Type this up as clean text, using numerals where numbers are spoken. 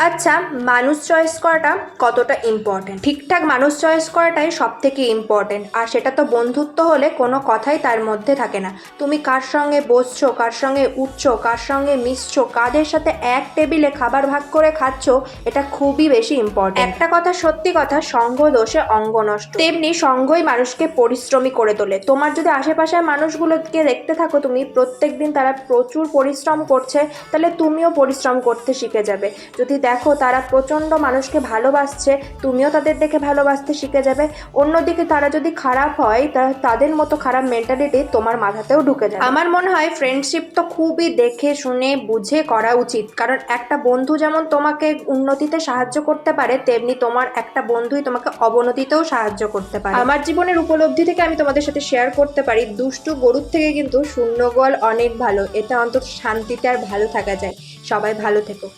আচ্ছা, মানুষ চয়েস করাটা কতটা ইম্পর্টেন্ট? ঠিকঠাক মানুষ চয়েস করাটাই সব থেকে ইম্পর্টেন্ট। আর সেটা তো বন্ধুত্ব হলে কোনো কথাই তার মধ্যে থাকে না। তুমি কার সঙ্গে বসছো, কার সঙ্গে উঠছো, কার সঙ্গে মিশছো, কাদের সাথে এক টেবিলে খাবার ভাগ করে খাচ্ছো, এটা খুবই বেশি ইম্পর্টেন্ট। একটা কথা সত্যি কথা, সঙ্গ দোষে অঙ্গ নষ্ট। তেমনি সঙ্গই মানুষকে পরিশ্রমী করে তোলে। তোমার যদি আশেপাশের মানুষগুলোকে দেখতে থাকো তুমি প্রত্যেকদিন তারা প্রচুর পরিশ্রম করছে, তাহলে তুমিও পরিশ্রম করতে শিখে যাবে। যদি দেখো তারা প্রচণ্ড মানুষকে ভালোবাসছে, তুমিও তাদের দেখে ভালোবাসতে শিখে যাবে। অন্যদিকে তারা যদি খারাপ হয়, তাদের মতো খারাপ মেন্টালিটি তোমার মাথাতেও ঢুকে যাবে। আমার মনে হয় ফ্রেন্ডশিপ তো খুবই দেখে শুনে বুঝে করা উচিত, কারণ একটা বন্ধু যেমন তোমাকে উন্নতিতে সাহায্য করতে পারে, তেমনি তোমার একটা বন্ধুই তোমাকে অবনতিতেও সাহায্য করতে পারে। আমার জীবনের উপলব্ধি থেকে আমি তোমাদের সাথে শেয়ার করতে পারি, দুষ্টু গরুর থেকে কিন্তু শূন্য গোয়াল অনেক ভালো। এটা অন্তত শান্তিতে আর ভালো থাকা যায়। সবাই ভালো থেকো।